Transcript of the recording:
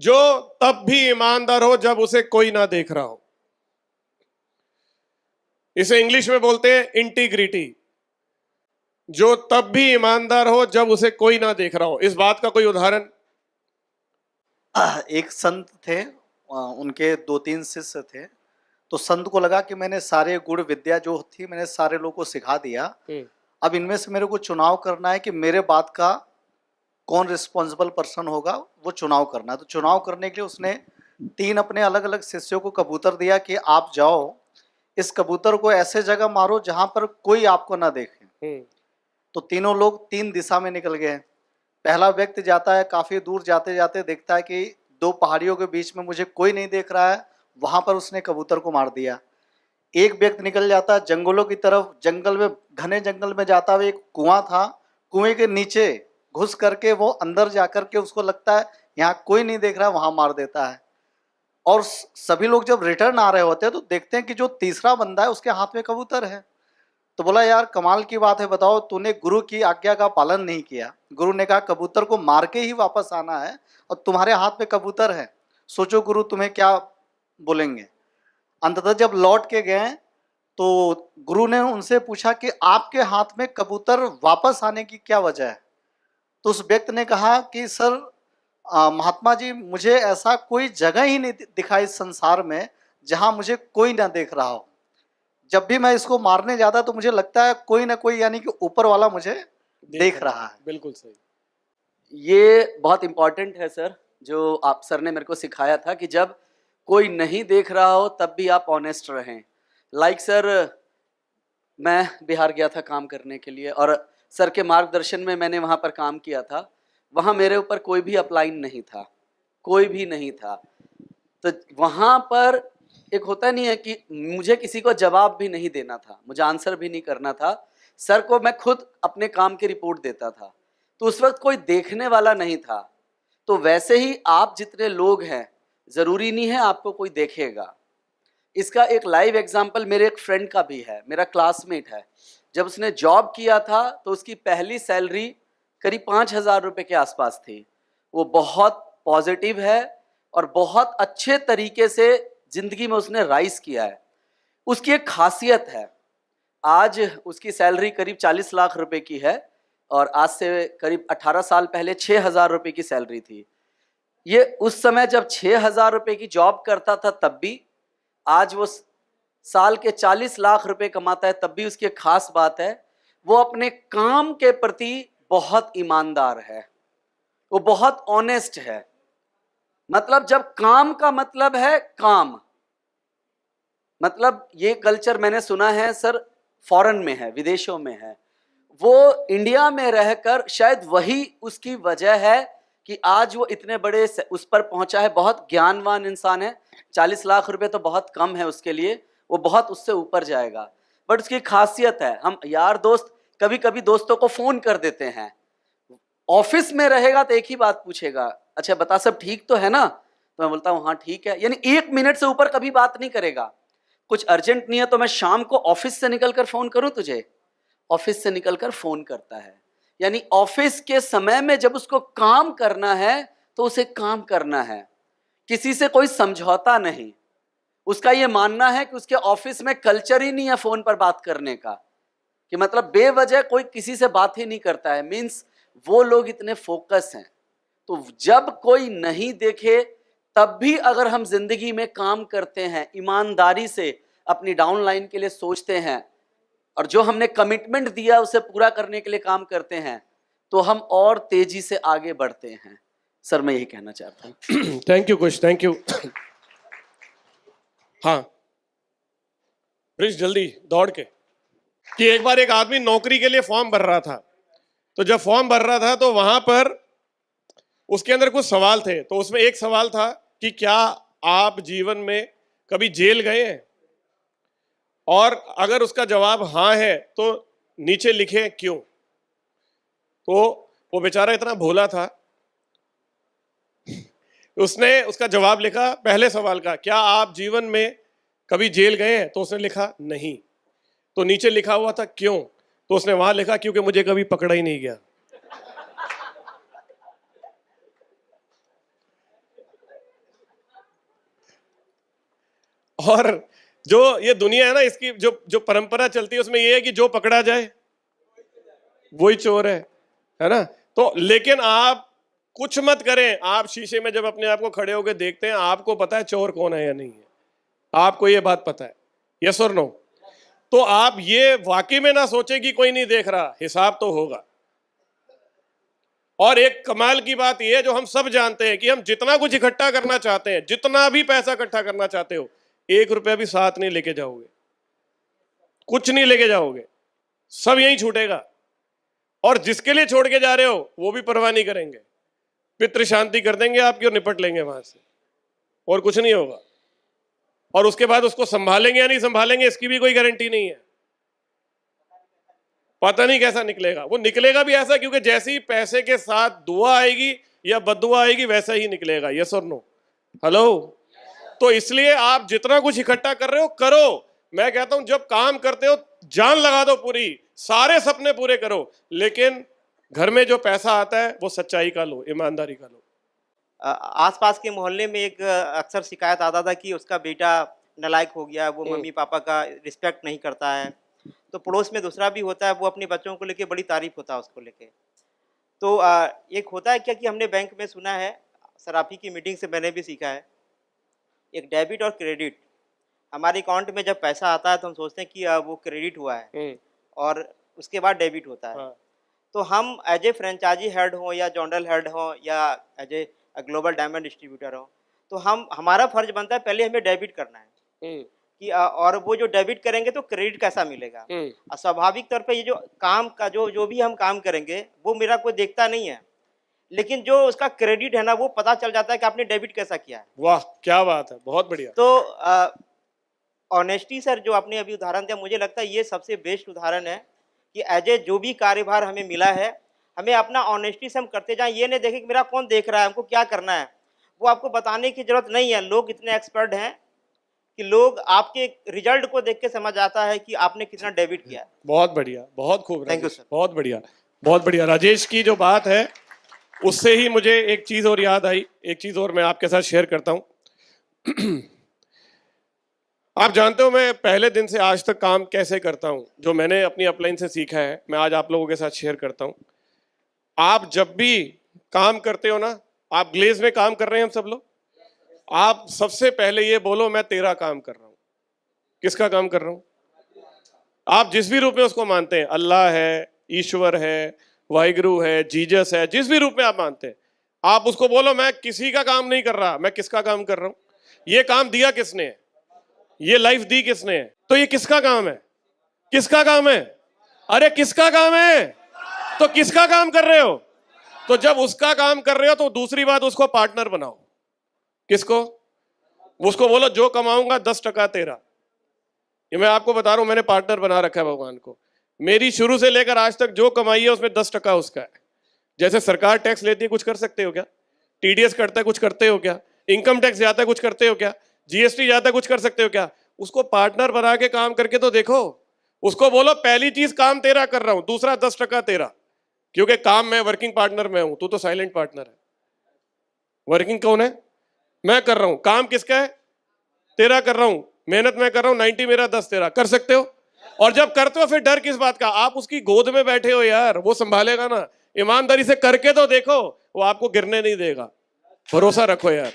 जो तब भी ईमानदार हो जब उसे कोई ना देख रहा हो। इसे इंग्लिश में बोलते हैं इंटीग्रिटी। जो तब भी ईमानदार हो जब उसे कोई ना देख रहा हो। इस बात का कोई उदाहरण? एक संत थे, उनके 2-3 शिष्य थे। तो संत को लगा कि मैंने सारे गुण विद्या जो थी मैंने सारे लोगों को सिखा दिया। अब इनमें से मेरे को चुनाव करना है कि मेरे बाद का कौन रिस्पॉन्सिबल पर्सन होगा, वो चुनाव करना है। तो चुनाव करने के लिए उसने 3 अपने अलग अलग शिष्यों को कबूतर दिया कि आप जाओ, इस कबूतर को ऐसे जगह मारो जहां पर कोई आपको ना देखे। तो तीनों लोग 3 दिशा में निकल गए। पहला व्यक्ति जाता है, काफी दूर जाते जाते देखता है कि 2 पहाड़ियों के बीच में मुझे कोई नहीं देख रहा है, वहां पर उसने कबूतर को मार दिया। एक व्यक्ति निकल जाता है जंगलों की तरफ, जंगल में, घने जंगल में जाता हुआ एक कुआं था, कुएं के नीचे घुस करके वो अंदर जाकर के उसको लगता है यहाँ कोई नहीं देख रहा, वहां मार देता है। और सभी लोग जब रिटर्न आ रहे होते हैं तो देखते हैं कि जो तीसरा बंदा है उसके हाथ में कबूतर है। तो बोला यार कमाल की बात है, बताओ तूने गुरु की आज्ञा का पालन नहीं किया। गुरु ने कहा कबूतर को मार के ही वापस आना है और तुम्हारे हाथ में कबूतर है, सोचो गुरु तुम्हें क्या बोलेंगे। अंततः जब लौट के गए तो गुरु ने उनसे पूछा कि आपके हाथ में कबूतर वापस आने की क्या वजह है। तो उस व्यक्ति ने कहा कि सर महात्मा जी, मुझे ऐसा कोई जगह ही नहीं दिखाई इस संसार में जहां मुझे कोई ना देख रहा हो। जब भी मैं इसको मारने जाता तो मुझे लगता है कोई ना कोई, यानी कि ऊपर वाला मुझे देख रहा है। बिल्कुल सही। ये बहुत इंपॉर्टेंट है सर, जो आप सर ने मेरे को सिखाया था कि जब कोई नहीं देख रहा हो तब भी आप ऑनेस्ट रहें। लाइक सर, मैं बिहार गया था काम करने के लिए और सर के मार्गदर्शन में मैंने वहाँ पर काम किया था। वहाँ मेरे ऊपर कोई भी अपलाइन नहीं था, कोई भी नहीं था। तो वहाँ पर एक होता नहीं है कि मुझे किसी को जवाब भी नहीं देना था, मुझे आंसर भी नहीं करना था। सर को मैं खुद अपने काम की रिपोर्ट देता था। तो उस वक्त कोई देखने वाला नहीं था। तो वैसे ही आप जितने लोग हैं, ज़रूरी नहीं है आपको कोई देखेगा। इसका एक लाइव एग्जाम्पल मेरे एक फ्रेंड का भी है, मेरा क्लासमेट है। जब उसने जॉब किया था तो उसकी पहली सैलरी करीब 5,000 रुपये के आसपास थी। वो बहुत पॉजिटिव है और बहुत अच्छे तरीके से ज़िंदगी में उसने राइज किया है। उसकी एक खासियत है, आज उसकी सैलरी करीब 40 लाख रुपए की है और आज से करीब 18 साल पहले 6,000 रुपये की सैलरी थी। ये उस समय जब 6,000 रुपये की जॉब करता था तब भी, आज वो साल के 40 लाख रुपए कमाता है तब भी उसकी एक खास बात है, वो अपने काम के प्रति बहुत ईमानदार है, वो बहुत ऑनेस्ट है। मतलब जब काम का मतलब है काम, मतलब ये कल्चर मैंने सुना है सर फॉरेन में है, विदेशों में है। वो इंडिया में रहकर शायद वही उसकी वजह है कि आज वो इतने बड़े उस पर पहुंचा है। बहुत ज्ञानवान इंसान है। 40 लाख रुपए तो बहुत कम है उसके लिए, वो बहुत उससे ऊपर जाएगा। बट उसकी खासियत है, हम यार दोस्त कभी कभी दोस्तों को फोन कर देते हैं, ऑफिस में रहेगा तो एक ही बात पूछेगा, अच्छा बता सब ठीक तो है ना। तो मैं बोलता हूँ हाँ ठीक है, यानी 1 मिनट से ऊपर कभी बात नहीं करेगा। कुछ अर्जेंट नहीं है तो मैं शाम को ऑफिस से निकलकर फोन करूं तुझे, ऑफिस से निकलकर फोन करता है। यानी ऑफिस के समय में जब उसको काम करना है तो उसे काम करना है, किसी से कोई समझौता नहीं। उसका ये मानना है कि उसके ऑफिस में कल्चर ही नहीं है फोन पर बात करने का, कि मतलब बेवजह कोई किसी से बात ही नहीं करता है। मीन्स वो लोग इतने फोकस हैं। तो जब कोई नहीं देखे तब भी अगर हम जिंदगी में काम करते हैं, ईमानदारी से अपनी डाउनलाइन के लिए सोचते हैं और जो हमने कमिटमेंट दिया उसे पूरा करने के लिए काम करते हैं, तो हम और तेजी से आगे बढ़ते हैं। सर मैं यही कहना चाहता हूँ। थैंक यू कुछ, थैंक यू। हाँ ब्रिज, जल्दी दौड़ के। कि एक बार एक आदमी नौकरी के लिए फॉर्म भर रहा था, तो जब फॉर्म भर रहा था तो वहां पर उसके अंदर कुछ सवाल थे। तो उसमें एक सवाल था कि क्या आप जीवन में कभी जेल गए हैं, और अगर उसका जवाब हाँ है तो नीचे लिखे क्यों। तो वो बेचारा इतना भोला था, उसने उसका जवाब लिखा पहले सवाल का, क्या आप जीवन में कभी जेल गए हैं, तो उसने लिखा नहीं। तो नीचे लिखा हुआ था क्यों, तो उसने वहां लिखा क्योंकि मुझे कभी पकड़ा ही नहीं गया। और जो ये दुनिया है ना, इसकी जो परंपरा चलती है उसमें ये है कि जो पकड़ा जाए वही चोर है ना। तो लेकिन आप कुछ मत करें, आप शीशे में जब अपने आप को खड़े होकर देखते हैं, आपको पता है चोर कौन है या नहीं है, आपको ये बात पता है, यस और नो। तो आप ये वाकई में ना सोचें कि कोई नहीं देख रहा, हिसाब तो होगा। और एक कमाल की बात यह है जो हम सब जानते हैं कि हम जितना कुछ इकट्ठा करना चाहते हैं, जितना भी पैसा इकट्ठा करना चाहते हो, 1 रुपया भी साथ नहीं लेके जाओगे, कुछ नहीं लेके जाओगे, सब यहीं छूटेगा। और जिसके लिए छोड़ के जा रहे हो वो भी परवाह नहीं करेंगे, पितृ शांति कर देंगे आपकी और निपट लेंगे वहां से, और कुछ नहीं होगा। और उसके बाद उसको संभालेंगे या नहीं संभालेंगे इसकी भी कोई गारंटी नहीं है, पता नहीं कैसा निकलेगा। वो निकलेगा भी ऐसा क्योंकि जैसे ही पैसे के साथ दुआ आएगी या बद्दुआ आएगी वैसा ही निकलेगा, यस और नो, हेलो। तो इसलिए आप जितना कुछ इकट्ठा कर रहे हो करो। मैं कहता हूं जब काम करते हो जान लगा दो पूरी, सारे सपने पूरे करो, लेकिन घर में जो पैसा आता है वो सच्चाई का लो, ईमानदारी का लो। आसपास के मोहल्ले में एक अक्सर शिकायत आता था कि उसका बेटा नालायक हो गया, वो मम्मी पापा का रिस्पेक्ट नहीं करता है। तो पड़ोस में दूसरा भी होता है, वो अपने बच्चों को लेके बड़ी तारीफ होता है उसको लेके। तो एक होता है क्या कि हमने बैंक में सुना है, सराफी की मीटिंग से मैंने भी सीखा है, एक डेबिट और क्रेडिट। हमारे अकाउंट में जब पैसा आता है तो हम सोचते हैं कि वो क्रेडिट हुआ है और उसके बाद डेबिट होता है। तो हम एज ए फ्रेंचाइजी हेड हो या जॉन्डल हेड हो या as a global diamond distributor हो, तो हमारा फर्ज बनता है पहले हमें डेबिट करना है कि और वो जो डेबिट करेंगे तो क्रेडिट कैसा मिलेगा। स्वाभाविक तौर पे ये जो काम का जो भी हम काम करेंगे वो मेरा कोई देखता नहीं है, लेकिन जो उसका क्रेडिट है ना वो पता चल जाता है कि आपने डेबिट कैसा किया है। वाह क्या बात है, बहुत बढ़िया। तो ऑनेस्टी सर जो आपने अभी उदाहरण दिया, मुझे लगता है ये सबसे बेस्ट उदाहरण है कि एज ए जो भी कार्यभार हमें मिला है, हमें अपना ऑनेस्टी से हम करते जाएं। ये नहीं देखें कि मेरा कौन देख रहा है, हमको क्या करना है, वो आपको बताने की जरूरत नहीं है। लोग इतने एक्सपर्ट हैं कि लोग आपके रिजल्ट को देख के समझ आता है कि आपने कितना डेबिट किया है। बहुत बढ़िया, बहुत खूब, थैंक यू सर, बहुत बढ़िया, बहुत बढ़िया। राजेश की जो बात है उससे ही मुझे एक चीज और याद आई, एक चीज और मैं आपके साथ शेयर करता हूं। आप जानते हो मैं पहले दिन से आज तक काम कैसे करता हूं, जो मैंने अपनी अपलाइन से सीखा है मैं आज आप लोगों के साथ शेयर करता हूं। आप जब भी काम करते हो ना, आप ग्लेज में काम कर रहे हैं हम सब लोग, आप सबसे पहले ये बोलो मैं तेरा काम कर रहा हूं। किसका काम कर रहा हूं? आप जिस भी रूप में उसको मानते हैं, अल्लाह है, ईश्वर है, वाहिगुरु है, जीसस है, जिस भी रूप में आप मानते हैं, आप उसको बोलो मैं किसी का काम नहीं कर रहा, मैं किसका काम कर रहा हूं। ये काम दिया किसने है, ये लाइफ दी किसने है, तो ये किसका काम है? किसका काम है? अरे किसका काम है? तो किसका काम कर रहे हो? तो जब उसका काम कर रहे हो तो दूसरी बात उसको पार्टनर बनाओ। किसको? उसको बोलो जो कमाऊंगा 10% तेरा। ये मैं आपको बता रहा हूं, मैंने पार्टनर बना रखा है भगवान को। मेरी शुरू से लेकर आज तक जो कमाई है उसमें 10% उसका है। जैसे सरकार टैक्स लेती है, कुछ कर सकते हो क्या? टीडीएस करता है, कुछ करते हो क्या? इनकम टैक्स जाता है, कुछ करते हो क्या? जीएसटी जाता है, कुछ कर सकते हो क्या? उसको पार्टनर बना के काम करके तो देखो। उसको बोलो पहली चीज काम तेरा कर रहा हूं, दूसरा 10% तेरा, क्योंकि काम में वर्किंग पार्टनर में हूं, तू तो साइलेंट पार्टनर है। वर्किंग कौन है? मैं कर रहा हूं। काम किसका है? तेरा कर रहा हूं। मेहनत मैं कर रहा हूं, 90 मेरा 10 तेरा। कर सकते हो? और जब करते हो फिर डर किस बात का? आप उसकी गोद में बैठे हो यार, वो संभालेगा ना। ईमानदारी से करके तो देखो, वो आपको गिरने नहीं देगा, भरोसा रखो यार।